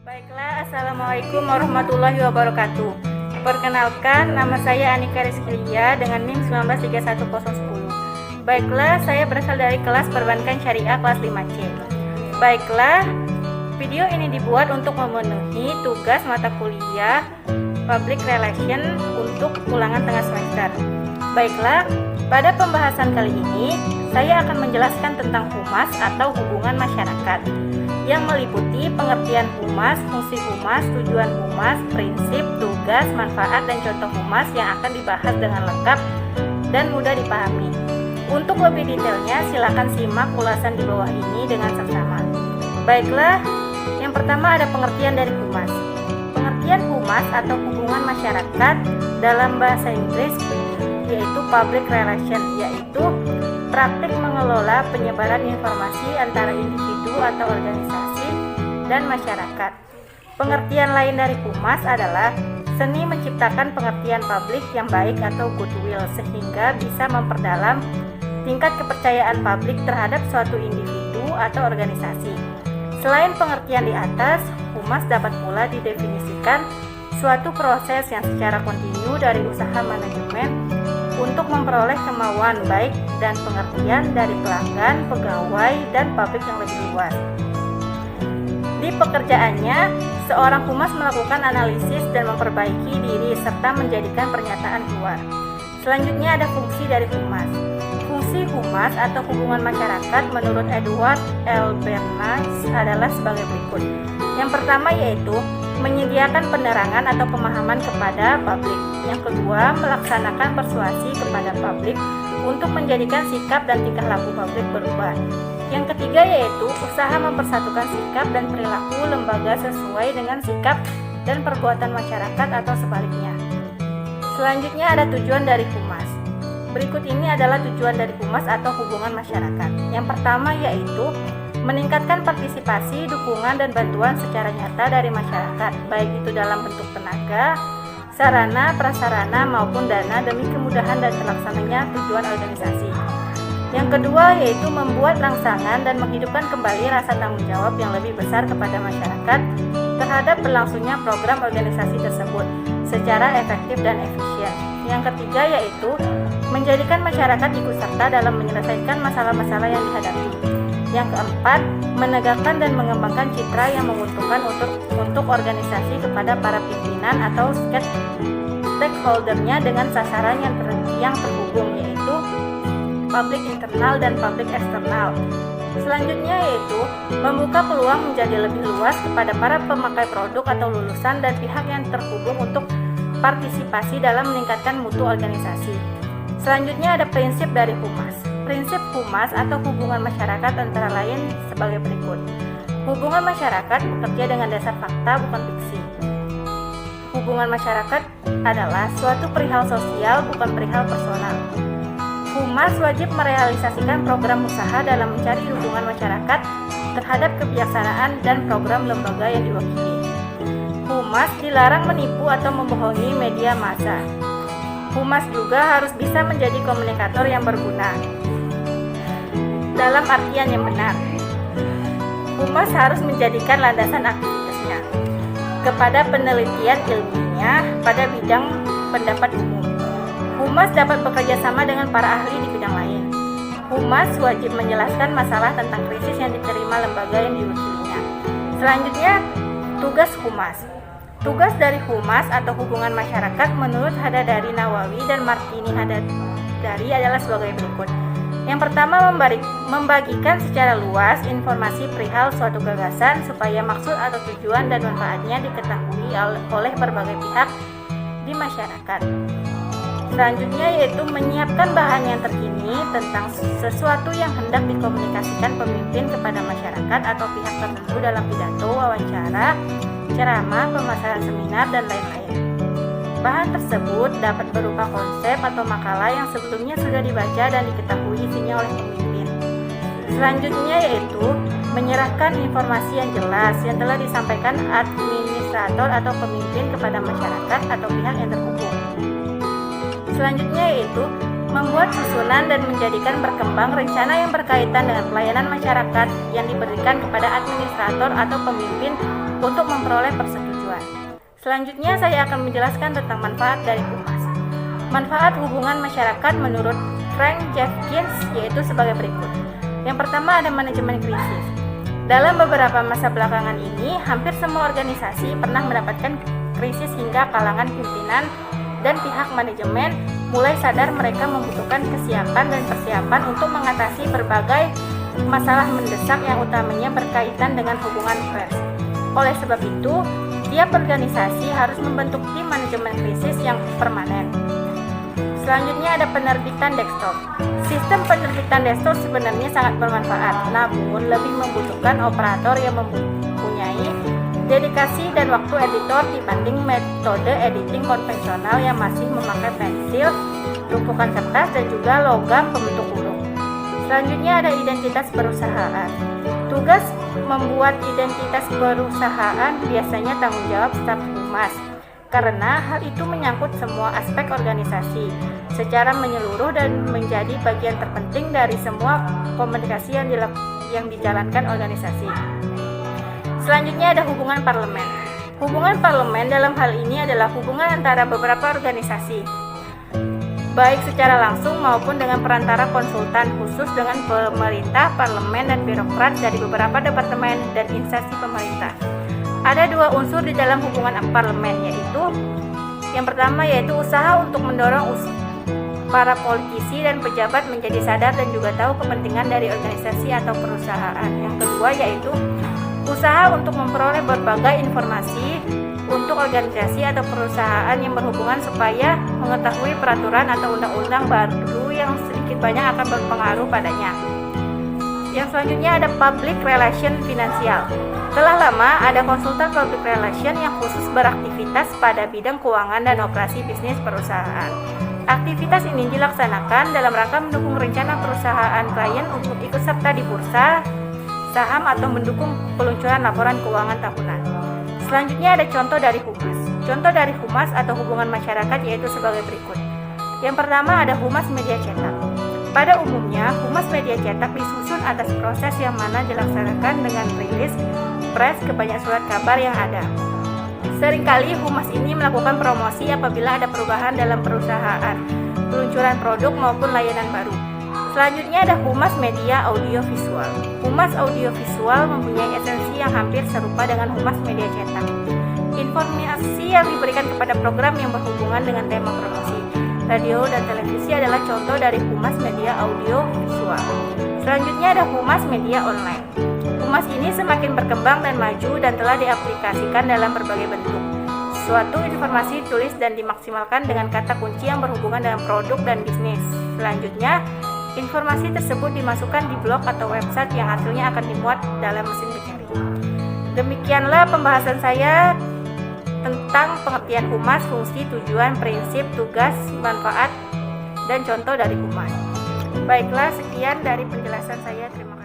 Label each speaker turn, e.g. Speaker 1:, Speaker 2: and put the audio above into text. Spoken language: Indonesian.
Speaker 1: Baiklah, Assalamualaikum warahmatullahi wabarakatuh. Perkenalkan, nama saya Anika Rizkilia dengan NIM 1931010. Baiklah, saya berasal dari kelas Perbankan Syariah kelas 5C. Baiklah, video ini dibuat untuk memenuhi tugas mata kuliah Public Relation untuk ulangan tengah semester. Baiklah, pada pembahasan kali ini, saya akan menjelaskan tentang humas atau hubungan masyarakat yang meliputi pengertian humas, fungsi humas, tujuan humas, prinsip, tugas, manfaat, dan contoh humas yang akan dibahas dengan lengkap dan mudah dipahami. Untuk lebih detailnya, silakan simak ulasan di bawah ini dengan seksama. Baiklah, yang pertama ada pengertian dari humas. Pengertian humas atau hubungan masyarakat dalam bahasa Inggris yaitu public relation, yaitu praktik mengelola penyebaran informasi antara individu atau organisasi dan masyarakat. Pengertian lain dari humas adalah seni menciptakan pengertian publik yang baik atau goodwill sehingga bisa memperdalam tingkat kepercayaan publik terhadap suatu individu atau organisasi. Selain pengertian di atas, humas dapat pula didefinisikan suatu proses yang secara kontinu dari usaha manajemen untuk memperoleh kemauan baik dan pengertian dari pelanggan, pegawai, dan publik yang lebih luas. Di pekerjaannya, seorang humas melakukan analisis dan memperbaiki diri serta menjadikan pernyataan keluar. Selanjutnya ada fungsi dari humas. Fungsi humas atau hubungan masyarakat menurut Edward L. Bernays adalah sebagai berikut. Yang pertama yaitu menyediakan penerangan atau pemahaman kepada publik. Yang kedua, melaksanakan persuasi kepada publik untuk menjadikan sikap dan tingkah laku publik berubah. Yang ketiga yaitu usaha mempersatukan sikap dan perilaku lembaga sesuai dengan sikap dan perbuatan masyarakat atau sebaliknya. Selanjutnya ada tujuan dari humas. Berikut ini adalah tujuan dari humas atau hubungan masyarakat. Yang pertama yaitu meningkatkan partisipasi, dukungan, dan bantuan secara nyata dari masyarakat, baik itu dalam bentuk tenaga, sarana, prasarana, maupun dana demi kemudahan dan terlaksananya tujuan organisasi. Yang kedua yaitu membuat rangsangan dan menghidupkan kembali rasa tanggung jawab yang lebih besar kepada masyarakat terhadap berlangsungnya program organisasi tersebut secara efektif dan efisien. Yang ketiga yaitu menjadikan masyarakat ikut serta dalam menyelesaikan masalah-masalah yang dihadapi. Yang keempat, menegakkan dan mengembangkan citra yang menguntungkan untuk organisasi kepada para pimpinan atau stakeholdernya dengan sasaran yang terhubung, yaitu publik internal dan publik eksternal. Selanjutnya yaitu membuka peluang menjadi lebih luas kepada para pemakai produk atau lulusan dan pihak yang terhubung untuk partisipasi dalam meningkatkan mutu organisasi. Selanjutnya ada prinsip dari humas. Prinsip humas atau hubungan masyarakat antara lain sebagai berikut. Hubungan masyarakat bekerja dengan dasar fakta bukan fiksi. Hubungan masyarakat adalah suatu perihal sosial bukan perihal personal. Humas wajib merealisasikan program usaha dalam mencari dukungan masyarakat terhadap kebijaksanaan dan program lembaga yang diwakili. Humas dilarang menipu atau membohongi media massa. Humas juga harus bisa menjadi komunikator yang berguna dalam artian yang benar. Humas harus menjadikan landasan aktivitasnya kepada penelitian ilmiah pada bidang pendapat umum. Humas dapat bekerja sama dengan para ahli di bidang lain. Humas wajib menjelaskan masalah tentang krisis yang diterima lembaga yang diwakilinya. Selanjutnya, tugas humas. Tugas dari humas atau hubungan masyarakat menurut Hadadari Nawawi dan Martini Hadadari adalah sebagai berikut. Yang pertama, membagikan secara luas informasi perihal suatu gagasan supaya maksud atau tujuan dan manfaatnya diketahui oleh berbagai pihak di masyarakat. Selanjutnya yaitu menyiapkan bahan yang terkini tentang sesuatu yang hendak dikomunikasikan pemimpin kepada masyarakat atau pihak tertentu dalam pidato, wawancara, ceramah, pemasaran seminar, dan lain-lain. Bahan tersebut dapat berupa konsep atau makalah yang sebelumnya sudah dibaca dan diketahui isinya oleh pemimpin. Selanjutnya yaitu menyerahkan informasi yang jelas yang telah disampaikan administrator atau pemimpin kepada masyarakat atau pihak yang terhubung. Selanjutnya yaitu membuat susunan dan menjadikan berkembang rencana yang berkaitan dengan pelayanan masyarakat yang diberikan kepada administrator atau pemimpin untuk memperoleh persetujuan. Selanjutnya saya akan menjelaskan tentang manfaat dari humas. Manfaat hubungan masyarakat menurut Frank Jeffkins yaitu sebagai berikut. Yang pertama ada manajemen krisis. Dalam beberapa masa belakangan ini, hampir semua organisasi pernah mendapatkan krisis hingga kalangan pimpinan dan pihak manajemen mulai sadar mereka membutuhkan kesiapan dan persiapan untuk mengatasi berbagai masalah mendesak yang utamanya berkaitan dengan hubungan pers. Oleh sebab itu, tiap organisasi harus membentuk tim manajemen krisis yang permanen. Selanjutnya ada penerbitan desktop. Sistem penerbitan desktop sebenarnya sangat bermanfaat, namun lebih membutuhkan operator yang mempunyai dedikasi dan waktu editor dibanding metode editing konvensional yang masih memakai pensil, tumpukan kertas, dan juga logam pembentuk huruf. Selanjutnya ada identitas perusahaan. Tugas membuat identitas perusahaan biasanya tanggung jawab staf humas, karena hal itu menyangkut semua aspek organisasi secara menyeluruh dan menjadi bagian terpenting dari semua komunikasi yang dijalankan organisasi. Selanjutnya ada hubungan parlemen. Hubungan parlemen dalam hal ini adalah hubungan antara beberapa organisasi, baik secara langsung maupun dengan perantara konsultan khusus dengan pemerintah, parlemen, dan birokrat dari beberapa departemen dan instansi pemerintah. Ada dua unsur di dalam hubungan parlemen, yaitu yang pertama yaitu usaha untuk mendorong para politisi dan pejabat menjadi sadar dan juga tahu kepentingan dari organisasi atau perusahaan. Yang kedua yaitu usaha untuk memperoleh berbagai informasi untuk organisasi atau perusahaan yang berhubungan supaya mengetahui peraturan atau undang-undang baru yang sedikit banyak akan berpengaruh padanya. Yang selanjutnya ada public relation finansial. Telah lama ada konsultan public relation yang khusus beraktivitas pada bidang keuangan dan operasi bisnis perusahaan. Aktivitas ini dilaksanakan dalam rangka mendukung rencana perusahaan klien untuk ikut serta di bursa saham atau mendukung peluncuran laporan keuangan tahunan. Selanjutnya ada contoh dari humas. Contoh dari humas atau hubungan masyarakat yaitu sebagai berikut. Yang pertama ada humas media cetak. Pada umumnya, humas media cetak disusun atas proses yang mana dilaksanakan dengan rilis press ke banyak surat kabar yang ada. Seringkali humas ini melakukan promosi apabila ada perubahan dalam perusahaan, peluncuran produk maupun layanan baru. Selanjutnya ada humas media audiovisual. Humas audiovisual mempunyai esensi yang hampir serupa dengan humas media cetak. Informasi yang diberikan kepada program yang berhubungan dengan tema promosi, radio dan televisi adalah contoh dari humas media audiovisual. Selanjutnya ada humas media online. Humas ini semakin berkembang dan maju dan telah diaplikasikan dalam berbagai bentuk. Suatu informasi tulis dan dimaksimalkan dengan kata kunci yang berhubungan dengan produk dan bisnis. Selanjutnya, informasi tersebut dimasukkan di blog atau website yang hasilnya akan dimuat dalam mesin pencari. Demikianlah pembahasan saya tentang pengertian humas, fungsi, tujuan, prinsip, tugas, manfaat, dan contoh dari humas. Baiklah, sekian dari penjelasan saya. Terima kasih.